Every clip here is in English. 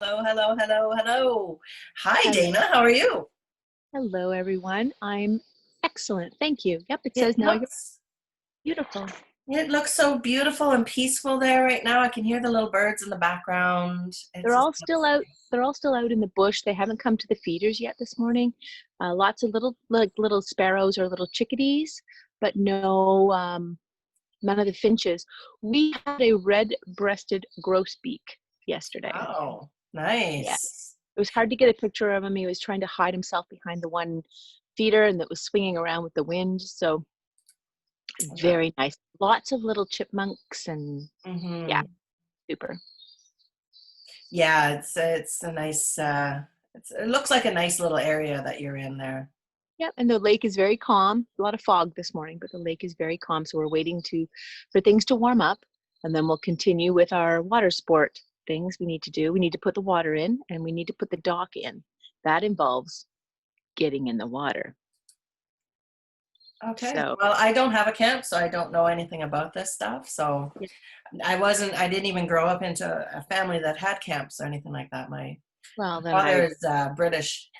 Hello, hello, hello, hello. Hi, Hello, Dana. How are you? hello, everyone. I'm excellent. Thank you. Yep, it It says now you're looks beautiful. it looks so beautiful and peaceful there right now. I can hear the little birds in the background. It's They're just all still beautiful. out. They're all still out in the bush. They haven't come to the feeders yet this morning. Lots of little sparrows or little chickadees, but no, none of the finches. We had a red-breasted grosbeak yesterday. Oh, Yeah, nice. it was hard to get a picture of him. He was trying to hide himself behind the one feeder, and that was swinging around with the wind. So very nice. Lots of little chipmunks and yeah, Mm-hmm. super. Yeah, it's a nice it looks like a nice little area that you're in there. Yep, and the lake is very calm. A lot of fog this morning, but the lake is very calm. So we're waiting for things to warm up, and then we'll continue with our water sport things we need to do. We need to put the water in, and we need to put the dock in. That involves getting in the water. Okay. So Well, I don't have a camp, so I don't know anything about this stuff. So yeah, I didn't even grow up into a family that had camps or anything like that. My well then father I is British.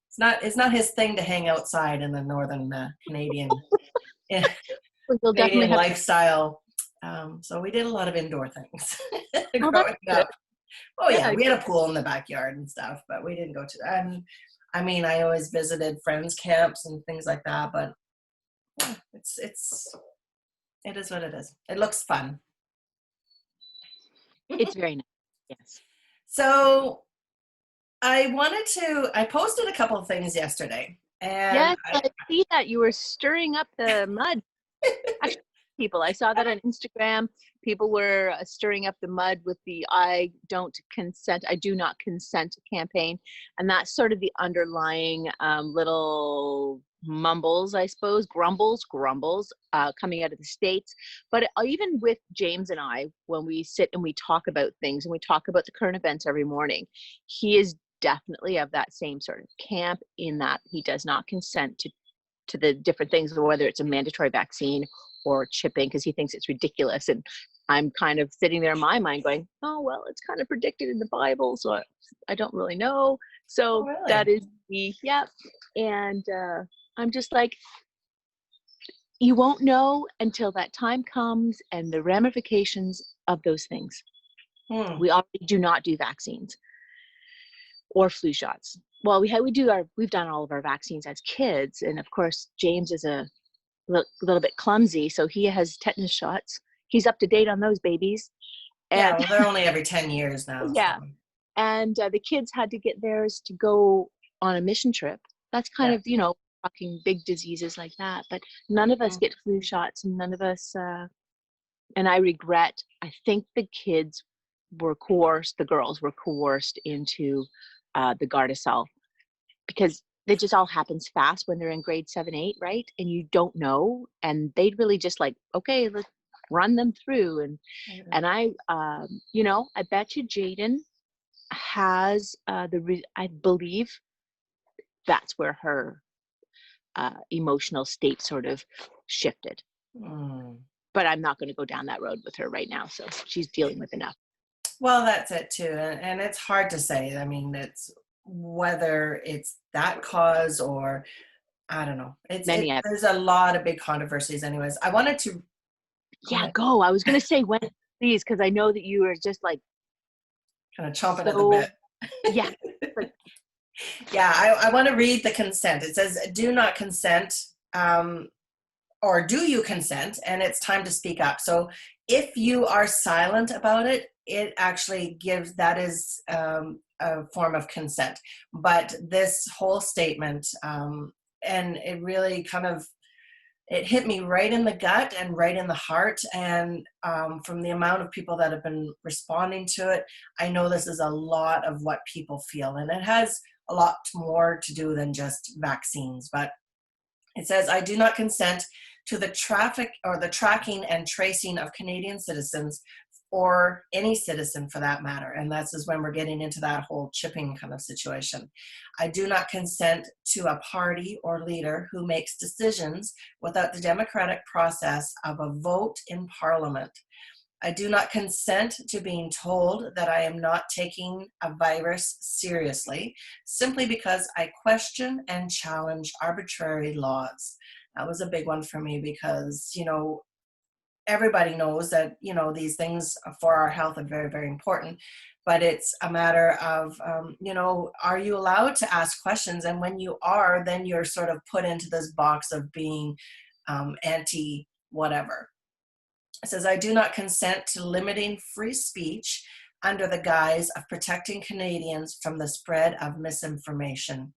It's not his thing to hang outside in the northern we'll definitely Canadian have. lifestyle. So we did a lot of indoor things Oh, that's growing good. up. Oh yeah, Yeah, we had a pool in the backyard and stuff, but we didn't go to that. And I mean, I always visited friends' camps and things like that. But yeah, it is what it is. It looks fun. it's very nice. Yes. So I posted a couple of things yesterday, and Yes, I see that you were stirring up the mud. Actually, people, I saw that on Instagram. People were stirring up the mud with the I do not consent campaign. And that's sort of the underlying little mumbles, I suppose, grumbles coming out of the States. But even with James and I, when we sit and we talk about things and we talk about the current events every morning, he is definitely of that same sort of camp in that he does not consent to the different things, whether it's a mandatory vaccine or chipping, because he thinks it's ridiculous. And I'm kind of sitting there in my mind going, oh, well, it's kind of predicted in the Bible. So I don't really know. oh So that really? is the, yeah. And I'm just like, you won't know until that time comes and the ramifications of those things. Hmm. We already do not do vaccines or flu shots. Well, we've done all of our vaccines as kids, and of course James is a little bit clumsy, so he has tetanus shots. He's up to date on those babies, Yeah, and well, they're only every 10 years now, so yeah, and the kids had to get theirs to go on a mission trip. That's kind yeah. of talking big diseases like that, but none of us Mhm. get flu shots, and none of us. And I regret. I think the kids were coerced. The girls were coerced into the Gardasil because it just all happens fast when they're in grade 7, 8, right? And you don't know, and they'd really just like, okay, let's run them through. And I bet you Jaden has I believe that's where her emotional state sort of shifted. Mm. But I'm not going to go down that road with her right now, so she's dealing with enough. Well, that's it too, and it's hard to say. I mean, it's whether it's that cause or I don't know. Many of There's a lot of big controversies, anyways. I wanted to go Yeah, ahead, go. I was going to say when, please, because I know that you are just like kind of chomping at the so. bit. Yeah, but Yeah, I want to read the consent. It says, "Do not consent." Or do you consent? And it's time to speak up. So if you are silent about it, it actually gives that is a form of consent. But this whole statement, and it really kind of it hit me right in the gut and right in the heart. And from the amount of people that have been responding to it, I know this is a lot of what people feel, and it has a lot more to do than just vaccines. But it says, I do not consent to the traffic or the tracking and tracing of Canadian citizens or any citizen for that matter. And this is when we're getting into that whole chipping kind of situation. I do not consent to a party or leader who makes decisions without the democratic process of a vote in Parliament. I do not consent to being told that I am not taking a virus seriously simply because I question and challenge arbitrary laws. That was a big one for me because, everybody knows that, these things for our health are very, very important. But it's a matter of, are you allowed to ask questions? And when you are, then you're sort of put into this box of being anti whatever. It says, I do not consent to limiting free speech under the guise of protecting Canadians from the spread of misinformation.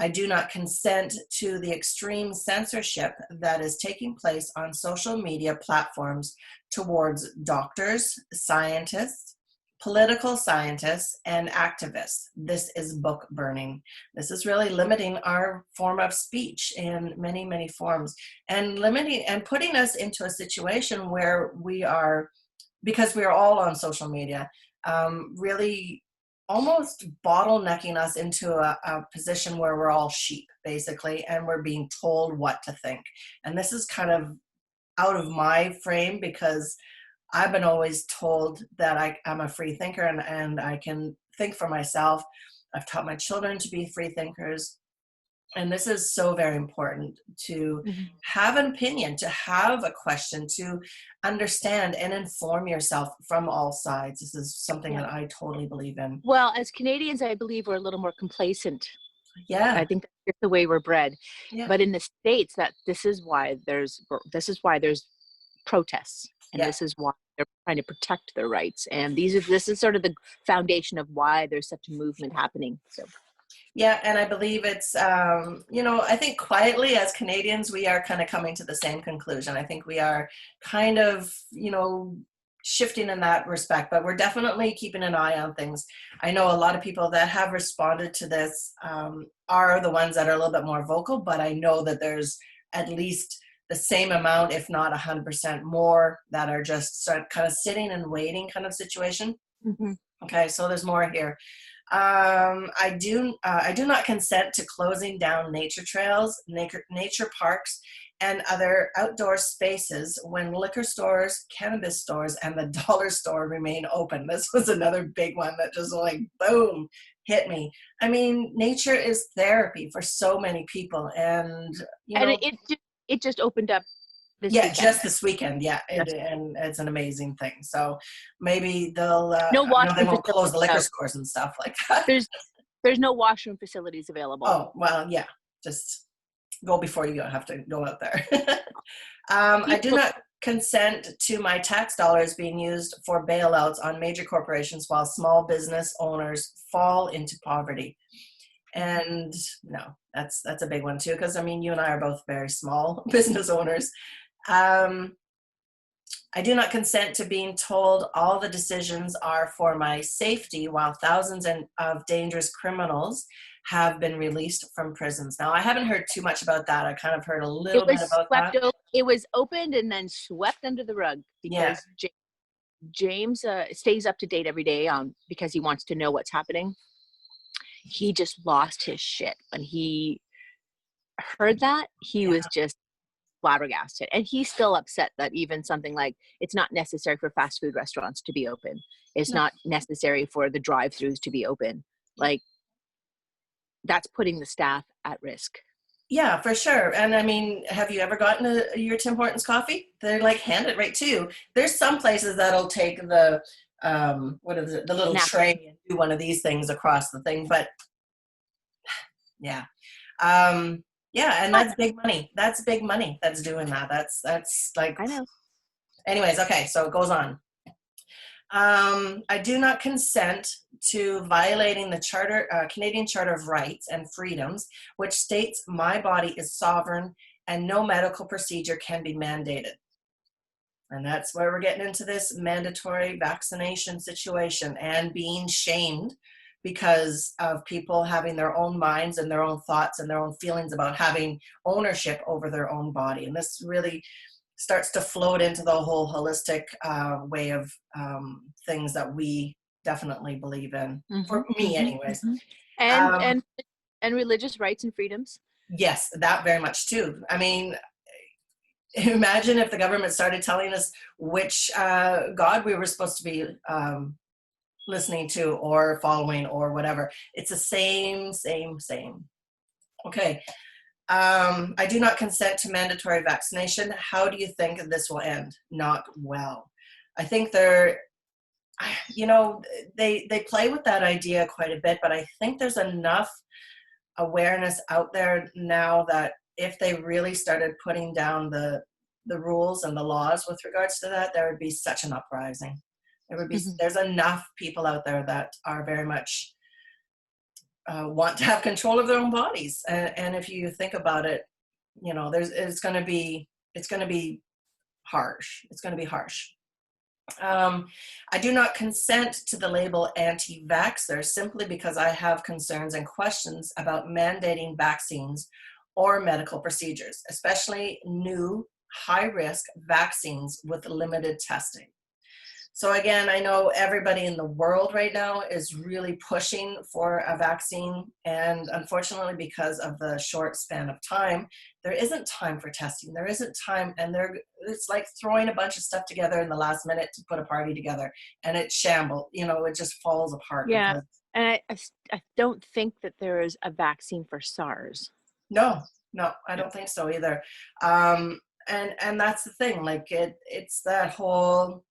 I do not consent to the extreme censorship that is taking place on social media platforms towards doctors, scientists, political scientists, and activists. This is book burning. This is really limiting our form of speech in many, many forms, and limiting and putting us into a situation where we are, because we are all on social media, really almost bottlenecking us into a position where we're all sheep, basically, and we're being told what to think. And this is kind of out of my frame because I've been always told that I'm a free thinker and I can think for myself. I've taught my children to be free thinkers. And this is so very important to have an opinion, to have a question, to understand and inform yourself from all sides. This is something Yeah. that I totally believe in. Well, as Canadians, I believe we're a little more complacent. I Yeah. think that's just the way we're bred. Yeah. But in the States, this is why there's protests, and Yeah. this is why they're trying to protect their rights. And this is sort of the foundation of why there's such a movement happening. So Yeah, and I believe it's, I think quietly as Canadians, we are kind of coming to the same conclusion. I think we are kind of, shifting in that respect, but we're definitely keeping an eye on things. I know a lot of people that have responded to this are the ones that are a little bit more vocal, but I know that there's at least the same amount, if not 100% more, that are just kind of sitting and waiting kind of situation. Okay, so there's more here. I do not consent to closing down nature trails, nature parks, and other outdoor spaces when liquor stores, cannabis stores, and the dollar store remain open. This was another big one that just like boom hit me. I mean, nature is therapy for so many people, and and it just opened up this yeah, weekend. just this weekend. Yeah, Yes. and it's an amazing thing. So maybe they'll, No they washroom won't close facilities. the liquor No. stores and stuff like that. There's no washroom facilities available. Oh, well, yeah, just go before you have to go out there. I do People, not consent to my tax dollars being used for bailouts on major corporations while small business owners fall into poverty. And no, that's a big one too, because I mean, you and I are both very small business owners. I do not consent to being told all the decisions are for my safety while thousands of dangerous criminals have been released from prisons. Now, I haven't heard too much about that. I kind of heard a little bit about that. it was opened and then swept under the rug Yeah. because James stays up to date every day because he wants to know what's happening. He just lost his shit when he heard that. He was just flabbergasted, and he's still upset that even something like it's not necessary for fast food restaurants to be open. It's not necessary for the drive-throughs to be open. Like, that's putting the staff at risk. Yeah, for sure. And I mean, have you ever gotten your Tim Hortons coffee? They're like hand it right to you. There's some places that'll take the what is it, the little tray and do one of these things across the thing, but yeah. Yeah, and that's big money. That's big money that's doing that. That's like, I know. Anyways, okay, so it goes on. I do not consent to violating the Canadian Charter of Rights and Freedoms, which states my body is sovereign and no medical procedure can be mandated. And that's where we're getting into this mandatory vaccination situation and being shamed because of people having their own minds and their own thoughts and their own feelings about having ownership over their own body. And this really starts to float into the whole holistic way of things that we definitely believe in. For me, anyways. And religious rights and freedoms. Yes, that very much too. I mean, Imagine if the government started telling us which God we were supposed to be listening to or following or whatever. It's the same. Okay. I do not consent to mandatory vaccination. How do you think this will end? Not well. I think they play with that idea quite a bit, but I think there's enough awareness out there now that if they really started putting down the rules and the laws with regards to that, there would be such an uprising. Mhm. There's enough people out there that are very much want to have control of their own bodies, and if you think about it, it's going to be harsh. It's going to be harsh. I do not consent to the label anti-vaxxer simply because I have concerns and questions about mandating vaccines or medical procedures, especially new high-risk vaccines with limited testing. So again, I know everybody in the world right now is really pushing for a vaccine, and unfortunately, because of the short span of time, there isn't time for testing. There isn't time, and it's like throwing a bunch of stuff together in the last minute to put a party together, and it shambles. It just falls apart Yeah. because And I don't think that there is a vaccine for SARS. no, no, I Yeah. don't think so either. Um, and that's the thing. Like it's that whole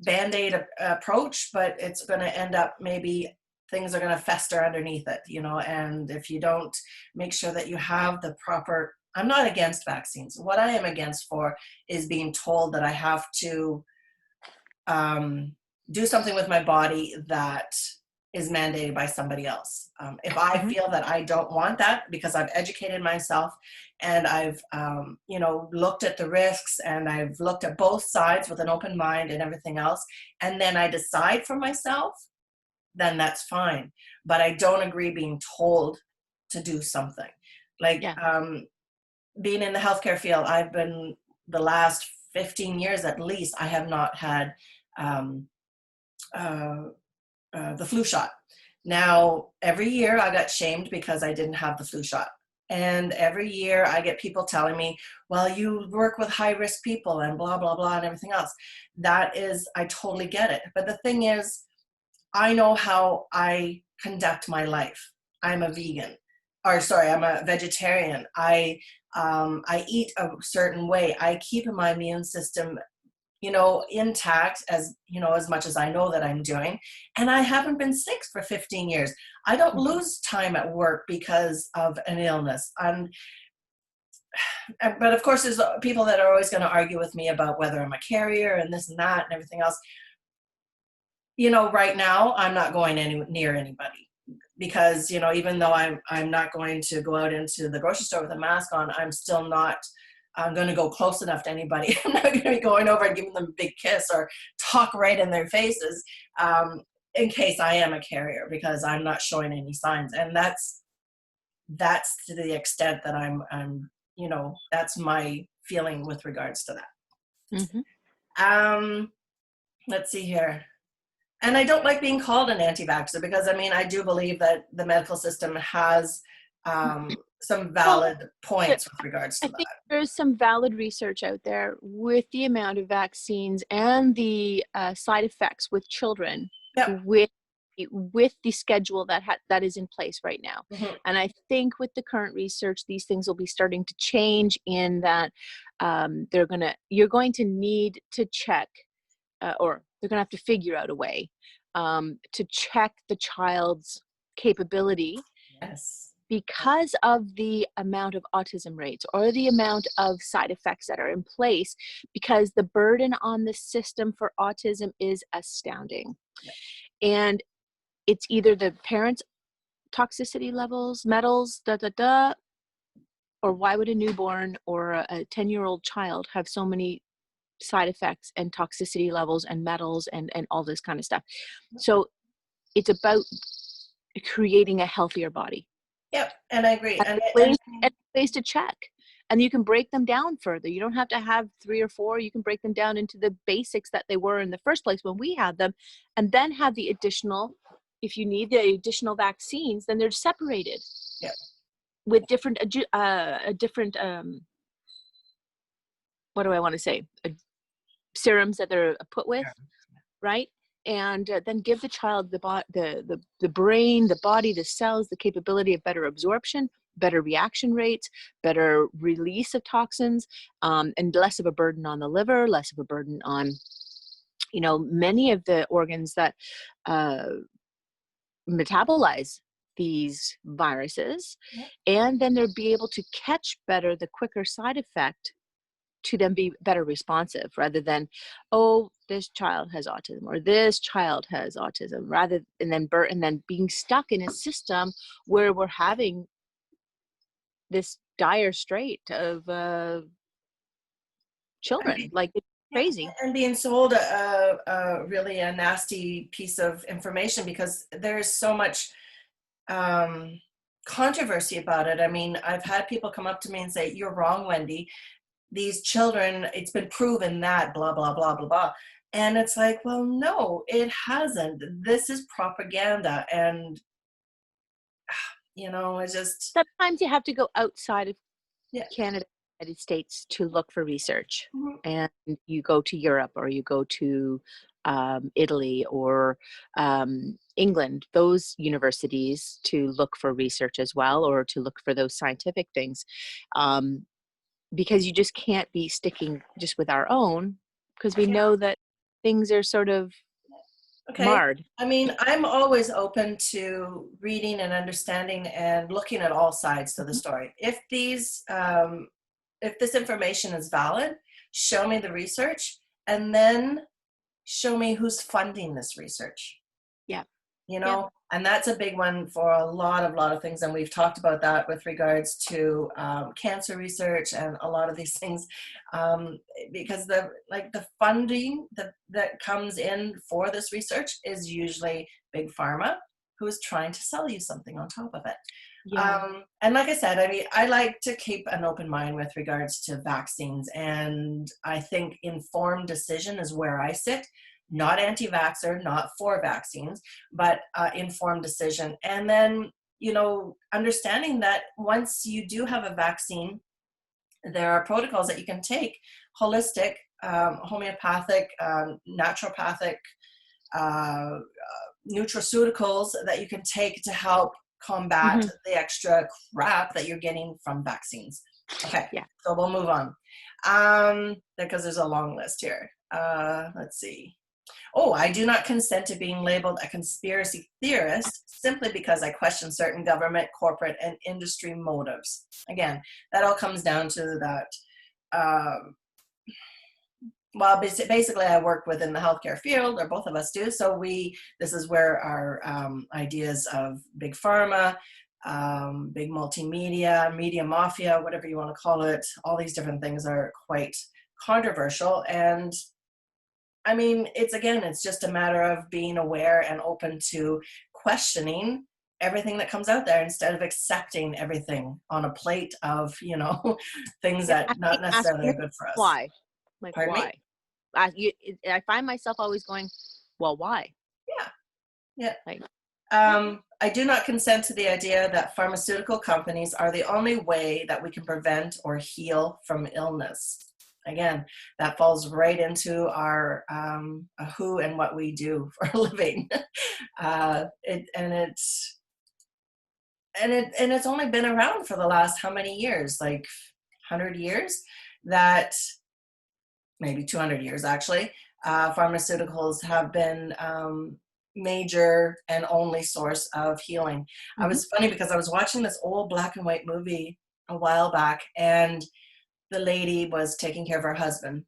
band-aid approach, but it's going to end up, maybe things are going to fester underneath it, and if you don't make sure that you have the proper, I'm not against vaccines. What I am against for is being told that I have to um, do something with my body that is mandated by somebody else. If I Mhm. feel that I don't want that, because I've educated myself and I've, looked at the risks and I've looked at both sides with an open mind and everything else, and then I decide for myself, then that's fine. But I don't agree being told to do something. Like Yeah. being in the healthcare field, I've been, the last 15 years at least, I have not had um, uh, the flu shot. Now, every year I got shamed because I didn't have the flu shot. And every year I get people telling me, well, you work with high risk people and blah, blah, blah, and everything else. I totally get it. But the thing is, I know how I conduct my life. I'm a vegan, or sorry, I'm a vegetarian. I eat a certain way. I keep my immune system intact, as much as I know that I'm doing. And I haven't been sick for 15 years. I don't Mhm. lose time at work because of an illness. But of course, there's people that are always going to argue with me about whether I'm a carrier and this and that and everything else. Right now, I'm not going near anybody because, even though I'm not going to go out into the grocery store with a mask on, I'm still not going to go close enough to anybody. I'm not going to be going over and giving them a big kiss or talk right in their faces, in case I am a carrier, because I'm not showing any signs. And that's to the extent that that's my feeling with regards to Mhm. that. Let's see here. And I don't like being called an anti-vaxxer because, I mean, I do believe that the medical system has some Well, valid but points with regards I to think that. there's some valid research out there with the amount of vaccines and the side effects with children Yep. with the schedule that is in place right now. Mhm. And I think with the current research, these things will be starting to change in that you're going to need to check, or they're going to have to figure out a way to check the child's capability Yes. because of the amount of autism rates or the amount of side effects that are in place, because the burden on the system for autism is astounding. Yep. And it's either the parents' toxicity levels, metals, or why would a newborn or a 10-year-old child have so many side effects and toxicity levels and metals and all this kind of stuff? So it's about creating a healthier body. Yep. And I agree. And ways to check. And you can break them down further. You don't have to have 3 or 4. You can break them down into the basics that they were in the first place when we had them, and then have the additional, if you need the additional vaccines, then they're separated yep. with different what do I want to say? Serums that they're put with, right? And then give the child the brain, the body, the cells, the capability of better absorption, better reaction rates, better release of toxins, and less of a burden on the liver, less of a burden on, many of the organs that uh, metabolize these viruses. Yeah. And then they'll be able to catch better the quicker side effect to then be better responsive, rather than, oh, this child has autism or this child has autism, and then being stuck in a system where we're having this dire strait of And children. Like, it's yeah, crazy. and being sold a really a nasty piece of information, because there's so much um, controversy about it. I mean, I've had people come up to me and say, "You're wrong, Wendy. These children, it's been proven that blah blah blah blah blah." And it's like, well, no, it hasn't. This is propaganda, and it's just Sometimes you have to go outside of yeah. Canada, United States, to look for research. Mhm. And you go to Europe, or you go to Italy, or England, those universities, to look for research as well, or to look for those scientific things. Because you just can't be sticking just with our own, because we know that things are sort of Okay. marred. I mean, I'm always open to reading and understanding and looking at all sides to the Mhm. story. If this information is valid, show me the research, and then show me who's funding this research. Yeah. you Yeah. know and that's a big one for a lot of things, and we've talked about that with regards to cancer research and a lot of these things, because the funding that comes in for this research is usually big pharma, who's trying to sell you something on top of it. Yeah. And like I said, I mean, I like to keep an open mind with regards to vaccines, and I think informed decision is where I sit. Not anti-vaxxer, not for vaccines, but informed decision. And then, understanding that once you do have a vaccine, there are protocols that you can take, holistic, homeopathic, naturopathic, uh, nutraceuticals that you can take to help combat Hmm. the extra crap that you're getting from vaccines. Okay, Yeah. so we'll move on, because there's a long list here. Let's see. Oh, I do not consent to being labeled a conspiracy theorist simply because I question certain government, corporate, and industry motives. Again, that all comes down to that. Well, basically, I work within the healthcare field, or both of us do. So this is where our ideas of big pharma, big multimedia, media mafia, whatever you want to call it, all these different things are quite controversial. And I mean, it's just a matter of being aware and open to questioning everything that comes out there, instead of accepting everything on a plate of, things Yeah. that not necessarily Asking are good for us. why. Like, Pardon me? why? I find myself always going, well, why? Yeah. Yeah. Like, I do not consent to the idea that pharmaceutical companies are the only way that we can prevent or heal from illness. Again, that falls right into our who and what we do for a living. It's only been around for the last how many years? Like 100 years? That maybe 200 years actually. Pharmaceuticals have been major and only source of healing. I mhm. was funny because I was watching this old black and white movie a while back, and the lady was taking care of her husband.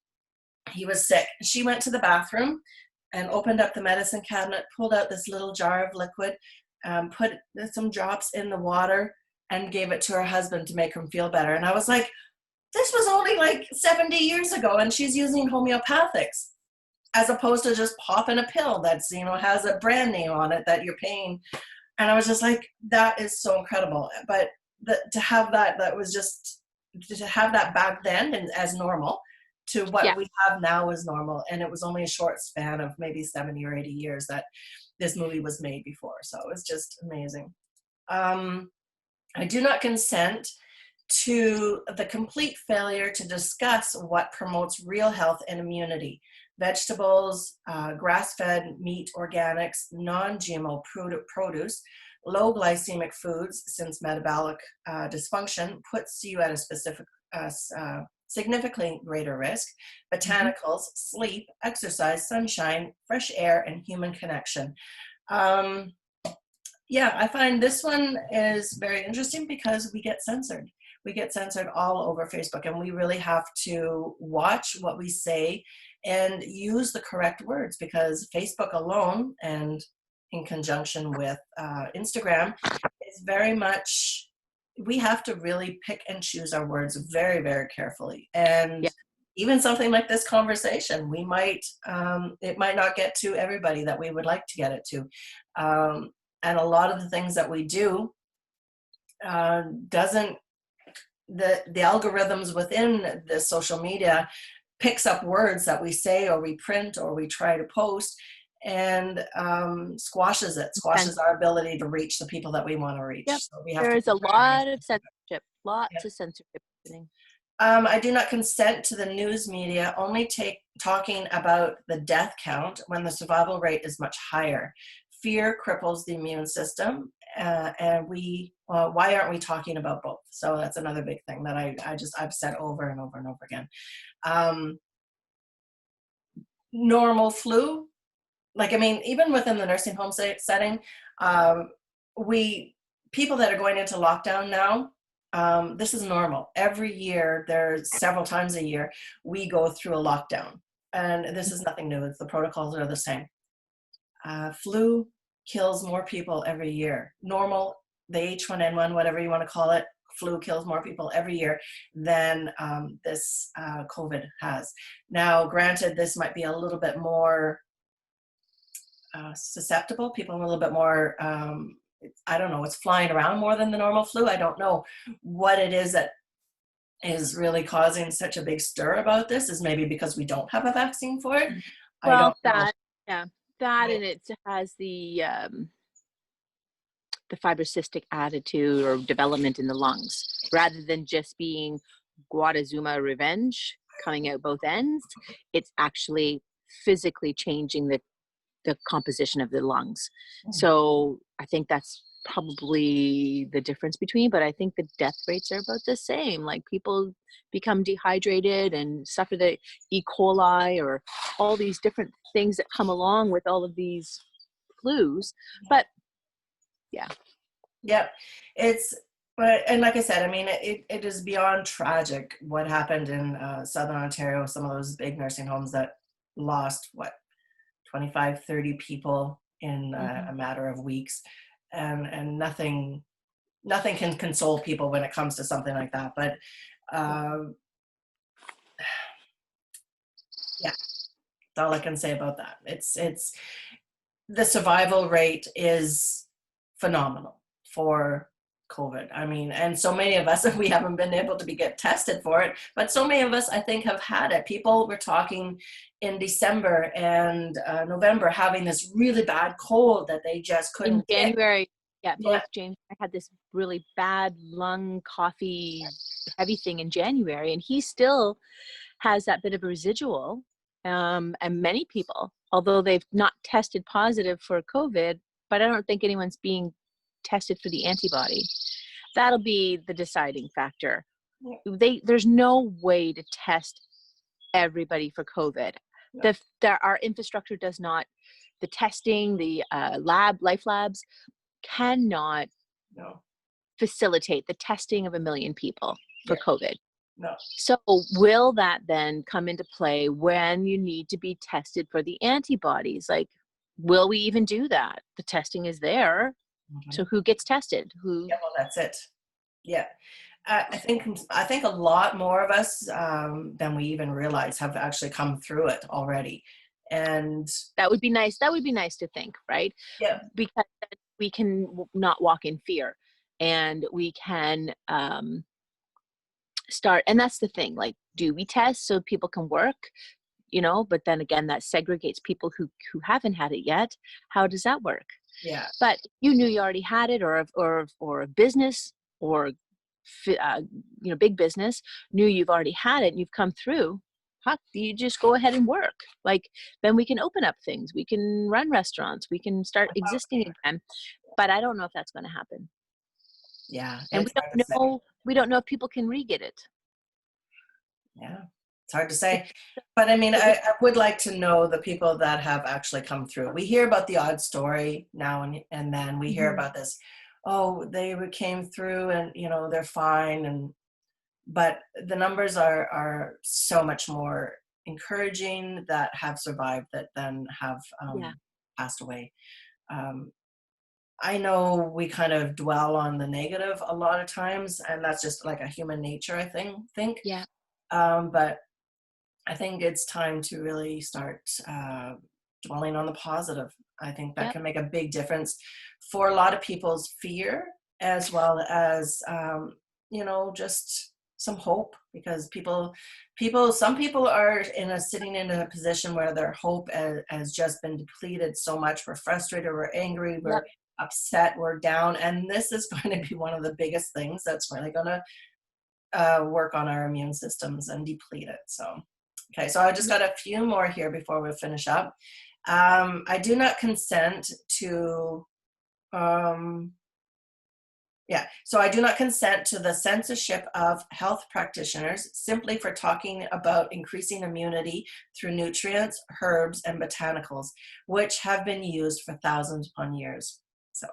He was sick. She went to the bathroom and opened up the medicine cabinet, pulled out this little jar of liquid, put some drops in the water, and gave it to her husband to make him feel better. And I was like, this was only like 70 years ago, and she's using homeopathics as opposed to just popping a pill that's, has a brand name on it that you're paying. And I was just like, that is so incredible. But to have that was just, to have that back then and as normal, to what Yeah. we have now as normal. And it was only a short span of maybe 70 or 80 years that this movie was made before. So it was just amazing. I do not consent to the complete failure to discuss what promotes real health and immunity. Vegetables, grass-fed meat, organics, non-GMO produce, low glycemic foods, since metabolic dysfunction puts you at a significantly greater risk, botanicals, sleep, exercise, sunshine, fresh air, and human connection. Yeah, I find this one is very interesting because we get censored. We get censored all over Facebook, and we really have to watch what we say and use the correct words, because Facebook alone, and in conjunction with Instagram, is very much, we have to really pick and choose our words very, very carefully. And Yeah. even something like this conversation, we might, it might not get to everybody that we would like to get it to. And a lot of the things that we do doesn't, the algorithms within the social media picks up words that we say or we print or we try to post, and squashes our ability to reach the people that we want to reach. Yep. So we have There to is a lot of censorship, lots of censorship happening. I do not consent to the news media only talking about the death count when the survival rate is much higher. Fear cripples the immune system, and why aren't we talking about both? So that's another big thing that I've said over and over and over again. Normal flu, like, I mean, even within the nursing home setting, people that are going into lockdown now, this is normal. Every year, there's several times a year, we go through a lockdown, and this is nothing new. The protocols are the same. Flu kills more people every year. Normal, the H1N1, whatever you want to call it, flu kills more people every year than this COVID has. Now, granted, this might be a little bit more susceptible. People are a little bit more, I don't know, it's flying around more than the normal flu. I don't know what it is that is really causing such a big stir about this. Is maybe because we don't have a vaccine for it. Well, I don't that, know. yeah, that, and it has the fibrocystic attitude or development in the lungs, rather than just being Guadazuma revenge coming out both ends. It's actually physically changing the composition of the lungs. So I think that's probably the difference between, but I think the death rates are about the same. Like, people become dehydrated and suffer the E. coli or all these different things that come along with all of these flus. But yeah, and like I said, I mean, it is beyond tragic what happened in Southern Ontario. Some of those big nursing homes that lost 25, 30 people in a matter of weeks, and nothing can console people when it comes to something like that. But yeah, that's all I can say about that. It's the survival rate is phenomenal for COVID. I mean, and so many of us, we haven't been able to get tested for it, but so many of us, I think, have had it. People were talking in December and November having this really bad cold that they just couldn't in January, yeah. James, I had this really bad lung coffee heavy thing in January, and he still has that bit of a residual. And many people, although they've not tested positive for COVID, but I don't think anyone's being tested for the antibody. That'll be the deciding factor. There's no way to test everybody for COVID. Our infrastructure does not. The testing, the life labs cannot facilitate the testing of 1 million people for COVID. No. So will that then come into play when you need to be tested for the antibodies? Like, will we even do that? The testing is there. So who gets tested? Who? Yeah, well, that's it. Yeah. I think a lot more of us than we even realize have actually come through it already. And that would be nice. That would be nice to think, right? Yeah. Because we can not walk in fear, and we can start. And that's the thing. Like, do we test so people can work? But then again, that segregates people who haven't had it yet. How does that work? Yeah. But you knew you already had it, or a business or big business, knew you've already had it and you've come through, you just go ahead and work. Like, then we can open up things. We can run restaurants. We can start existing again. But I don't know if that's going to happen. Yeah. And we don't know if people can re-get it. Yeah. It's hard to say. But I mean, I would like to know the people that have actually come through. We hear about the odd story now and then. We hear about this, oh, they came through and, they're fine. But the numbers are so much more encouraging that have survived that then have passed away. I know we kind of dwell on the negative a lot of times, and that's just like a human nature, I think. Yeah. But I think it's time to really start dwelling on the positive. I think that can make a big difference for a lot of people's fear, as well as, just some hope, because some people are sitting in a position where their hope has just been depleted so much. We're frustrated, we're angry, we're upset, we're down. And this is going to be one of the biggest things that's really going to work on our immune systems and deplete it. So, okay, so I just got a few more here before we finish up. I do not consent to, so I do not consent to the censorship of health practitioners simply for talking about increasing immunity through nutrients, herbs, and botanicals, which have been used for thousands upon years. So,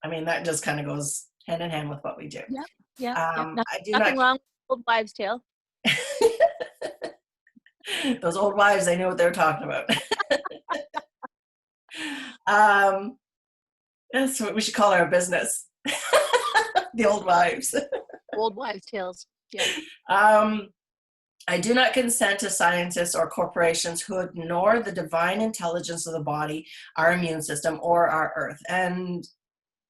I mean, that just kind of goes hand in hand with what we do. I do Nothing wrong with old wives' tale. Those old wives, they knew what they were talking about. That's what we should call our business. The old wives. Old wives' tales. Yeah. I do not consent to scientists or corporations who ignore the divine intelligence of the body, our immune system, or our earth. And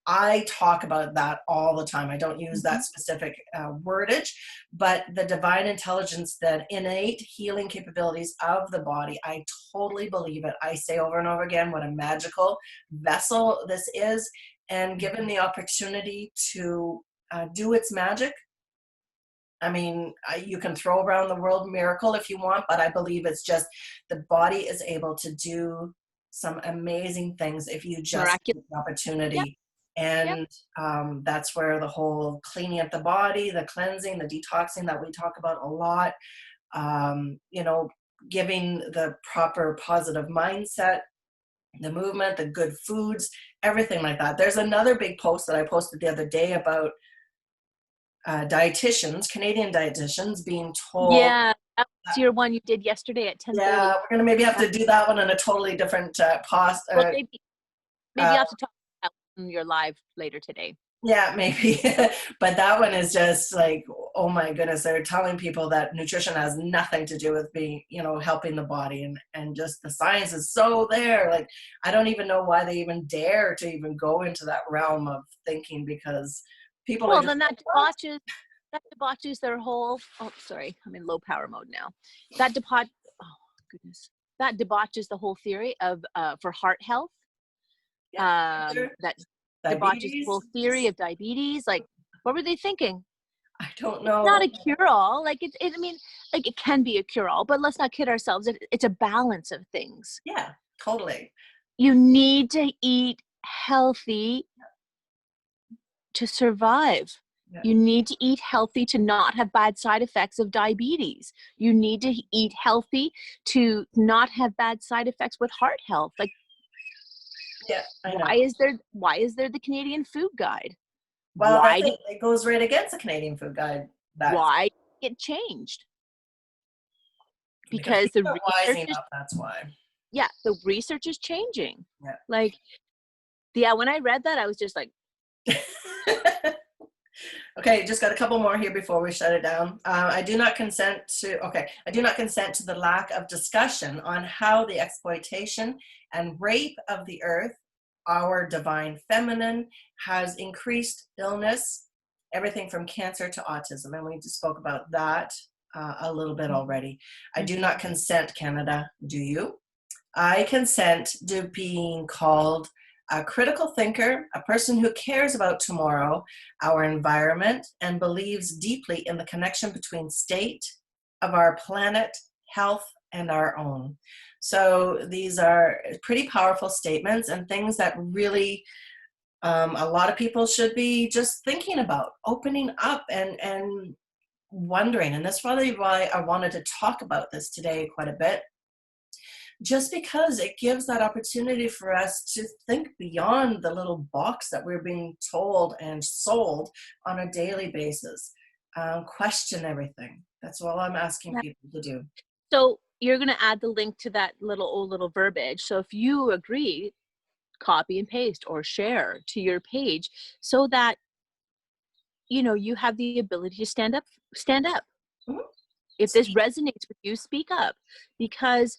I talk about that all the time. I don't use that specific wordage, but the divine intelligence, the innate healing capabilities of the body, I totally believe it. I say over and over again what a magical vessel this is. And given the opportunity to do its magic, I mean, you can throw around the word miracle if you want, but I believe it's just the body is able to do some amazing things if you just get the opportunity. And that's where the whole cleaning up the body, the cleansing, the detoxing that we talk about a lot, giving the proper positive mindset, the movement, the good foods, everything like that. There's another big post that I posted the other day about dietitians, Canadian dietitians, being told. Yeah, that's your one you did yesterday at 10:30. Yeah, we're going to maybe have to do that one in a totally different post. Well, maybe you have to talk about your live later today. Yeah, maybe. But that one is just like, oh my goodness, they're telling people that nutrition has nothing to do with being, helping the body, and just the science is so there. Like, I don't even know why they even dare to even go into that realm of thinking, because people are just, then that debauches their whole, sorry, I'm in low power mode now. That debauches the whole theory of for heart health. That debauches the whole theory of diabetes. Like, what were they thinking? I don't know. It's not a cure-all. Like, I mean, like, it can be a cure-all, but let's not kid ourselves. It's a balance of things. Yeah, totally. You need to eat healthy to survive. Yeah. You need to eat healthy to not have bad side effects of diabetes. You need to eat healthy to not have bad side effects with heart health. Like, yeah, I know. Why is there the Canadian Food Guide? Well, it goes right against the Canadian Food Guide. Why it changed? Because the research is, that's why. Yeah, the research is changing. Yeah. Like, when I read that, I was just like, okay, just got a couple more here before we shut it down. I do not consent to the lack of discussion on how the exploitation and rape of the earth, our divine feminine, has increased illness, everything from cancer to autism. And we just spoke about that a little bit already. I do not consent, Canada. Do you? I consent to being called a critical thinker, a person who cares about tomorrow, our environment, and believes deeply in the connection between state of our planet, health, and our own. So these are pretty powerful statements and things that really a lot of people should be just thinking about, opening up and wondering. And that's probably why I wanted to talk about this today quite a bit, just because it gives that opportunity for us to think beyond the little box that we're being told and sold on a daily basis. Question everything. That's all I'm asking Yeah. people to do. So you're going to add the link to that little verbiage. So if you agree, copy and paste or share to your page so that you have the ability to stand up. Mhm. If this resonates with you, speak up, because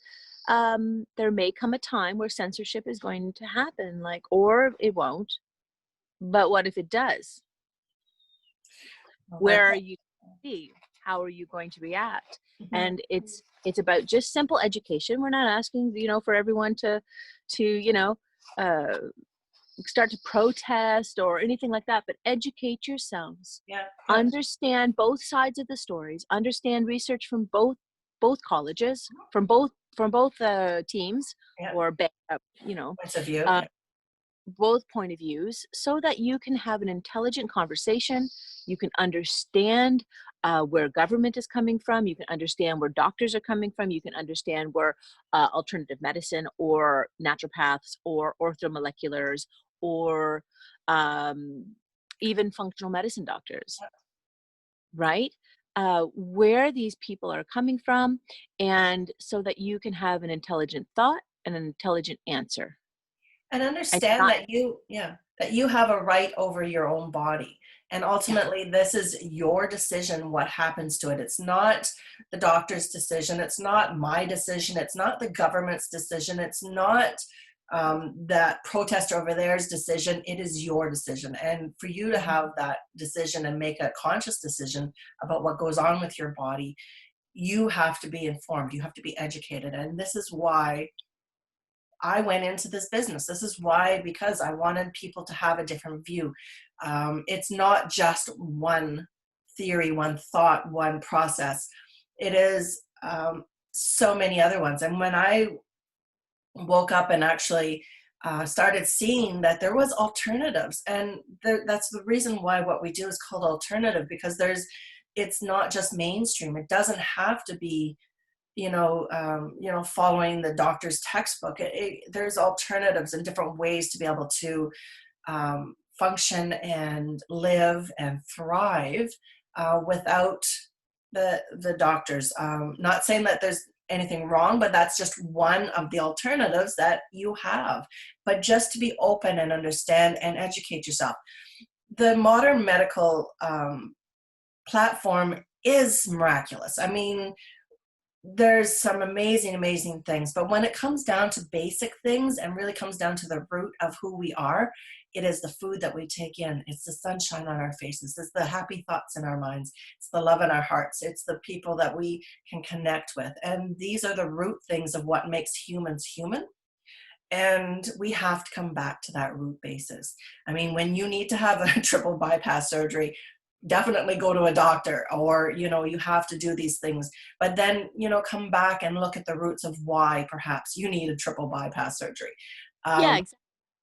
there may come a time where censorship is going to happen, or it won't. But what if it does? Well, Where are you going to be? How are you going to react? And it's about just simple education. We're not asking for everyone to uh, start to protest or anything like that, but educate yourselves. Yeah. Understand both sides of the stories. Understand research from both colleges, from both teams, Yeah. or Points of view. uh, Yeah. both point of views, so that you can have an intelligent conversation. You can understand where government is coming from. You can understand where doctors are coming from. You can understand where alternative medicine or naturopaths or orthomoleculars or um, even functional medicine doctors, right? Where these people are coming from, and so that you can have an intelligent thought and an intelligent answer. And It's understand not, that you have a right over your own body, and yeah. ultimately this is your decision what happens to it. It's not the doctor's decision, it's not my decision, it's not the government's decision, it's not that protester over there's decision. It is your decision, and for you to have that decision and make a conscious decision about what goes on with your body, you have to be informed, you have to be educated. And this is why I went into this business. This is why, because I wanted people to have a different view. It's not just one theory, one thought, one process. It is so many other ones. And when I woke up and actually started seeing that there was alternatives, and that's the reason why what we do is called alternative, because it's not just mainstream. It doesn't have to be following the doctor's textbook. There's alternatives and different ways to be able to function and live and thrive without the doctors. Not saying that there's anything wrong, but that's just one of the alternatives that you have. But just to be open and understand and educate yourself. The modern medical platform is miraculous. I mean, there's some amazing things, but when it comes down to basic things and really comes down to the root of who we are, it is the food that we take in. It's the sunshine on our faces. It's the happy thoughts in our minds. It's the love in our hearts. It's the people that we can connect with. And these are the root things of what makes humans human. And we have to come back to that root basis. I mean, when you need to have a triple bypass surgery, definitely go to a doctor, or you have to do these things, but then come back and look at the roots of why perhaps you need a triple bypass surgery, Yeah, exactly.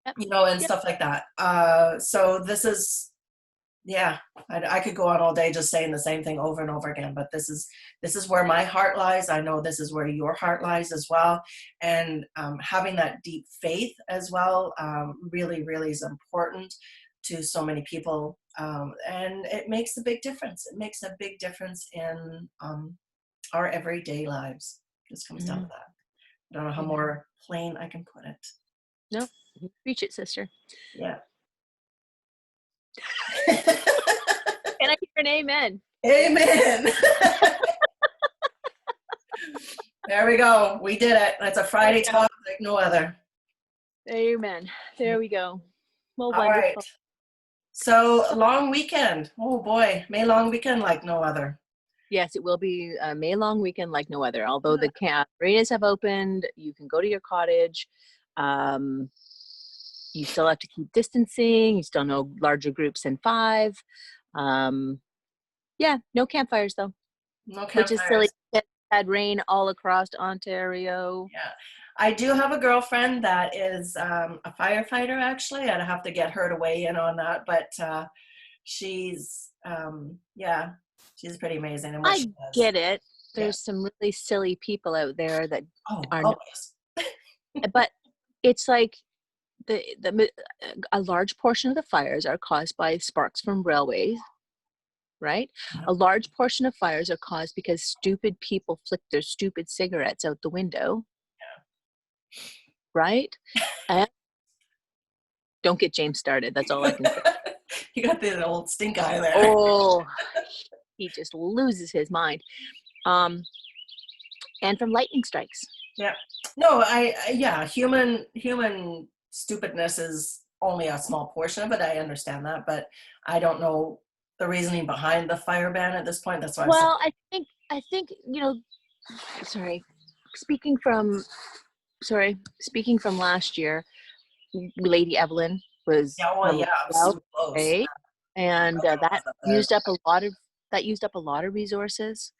Yep. and Yep. stuff like that. So this is, yeah, I could go on all day just saying the same thing over and over again, but this is where my heart lies. I know this is where your heart lies as well. And having that deep faith as well really is important to so many people. And it makes a big difference. It makes a big difference in our everyday lives. Just comes down to that. I don't know how more plain I can put it. No, preach it, sister. Yeah. Can I hear an amen? Amen. There we go. We did it. That's a Friday talk like no other. Amen. There we go. Well, All right. wonderful. So long weekend. Oh boy, May long weekend like no other. Yes, it will be a May long weekend like no other. Although the marinas have opened, you can go to your cottage. You still have to keep distancing. You still know larger groups than 5. Yeah, no campfires though, No which is silly. campfires. It had rain all across Ontario. Yeah. I do have a girlfriend that is a firefighter, actually. I'd have to get her to weigh in on that, but yeah, she's pretty amazing in what she I does. get it. Yeah. There's some really silly people out there that Oh, are not, always. but it's like a large portion of the fires are caused by sparks from railways, right? Yeah. A large portion of fires are caused because stupid people flick their stupid cigarettes out the window, right? And don't get James started. That's all I can say. You got the old stink eye there. Oh, he just loses his mind. And from lightning strikes. Yeah. No, yeah, human stupidness is only a small portion of it. I understand that, but I don't know the reasoning behind the fire ban at this point. That's why I'm saying. Well, I think, sorry, speaking from speaking from last year, Lady Evelyn was Yeah, well, from yeah, it was South super close. Bay, and It was up there. that used up a lot of resources.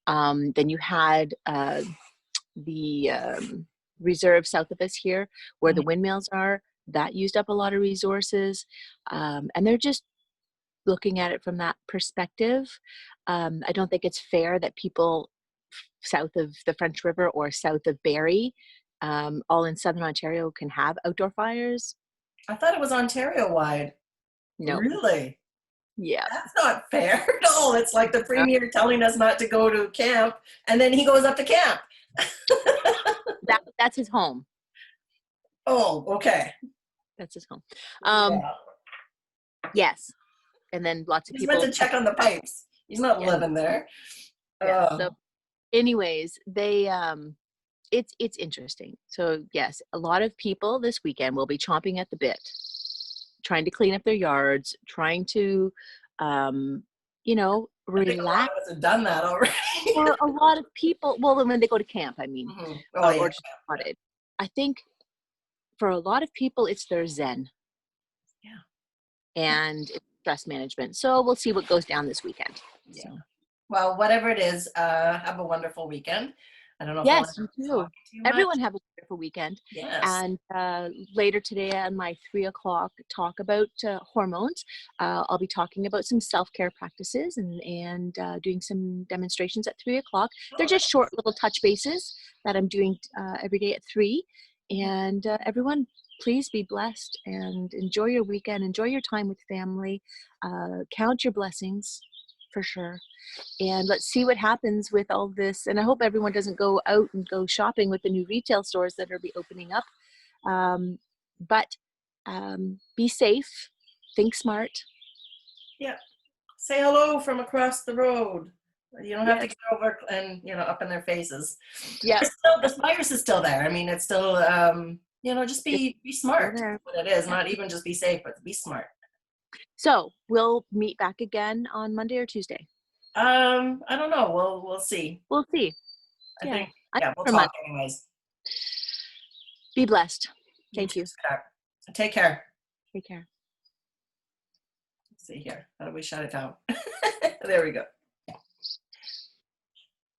Then you had the reserve south of us here, where the Mhm. windmills are. That used up a lot of resources, and they're just looking at it from that perspective. I don't think it's fair that people south of the French River or south of Barrie, all in southern Ontario, can have outdoor fires. I thought it was Ontario wide. No. Really? Yeah. That's not fair at all. It's like the premier telling us not to go to camp, and then he goes up to camp. That's his home. Oh, okay. That's his home. Yeah. Yes. And then lots of He's meant people. to check on the pipes. He's not Yes. living there. Yes. So, Oh, anyways, it's interesting. So yes, a lot of people this weekend will be chomping at the bit, trying to clean up their yards, trying to, I think a lot relax. of us have done that already. For a lot of people, well, when they go to camp, I mean, Mhm. Oh, yeah. or just wanted. I think for a lot of people, it's their zen Yeah. and it's stress management. So we'll see what goes down this weekend. Yeah. So Well, whatever it is, have a wonderful weekend. I don't know if I'll yes, end you up too. talking too much. Everyone have a wonderful weekend. Yes. And later today on my 3 o'clock talk about hormones, I'll be talking about some self-care practices and doing some demonstrations at 3 o'clock. They're Oh, just short little touch bases that I'm doing every day at 3. And everyone, please be blessed and enjoy your weekend. Enjoy your time with family. Count your blessings for sure. And let's see what happens with all this. And I hope everyone doesn't go out and go shopping with the new retail stores that are be opening up. But be safe, think smart. yeah. Say hello from across the road. You don't have to Yes. get over and up in their faces. Yeah. This virus is still there. I mean, it's still just It's be still smart. there. What it is, Yeah. not even just be safe, but be smart. So we'll meet back again on Monday or Tuesday. I don't know. We'll see. We'll see. I Yeah. think we'll For talk month. anyways. Be blessed. You Thank too, you. sweetheart. Take care. Take care. Let's see here. How do we shut it down? There we go.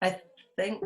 I think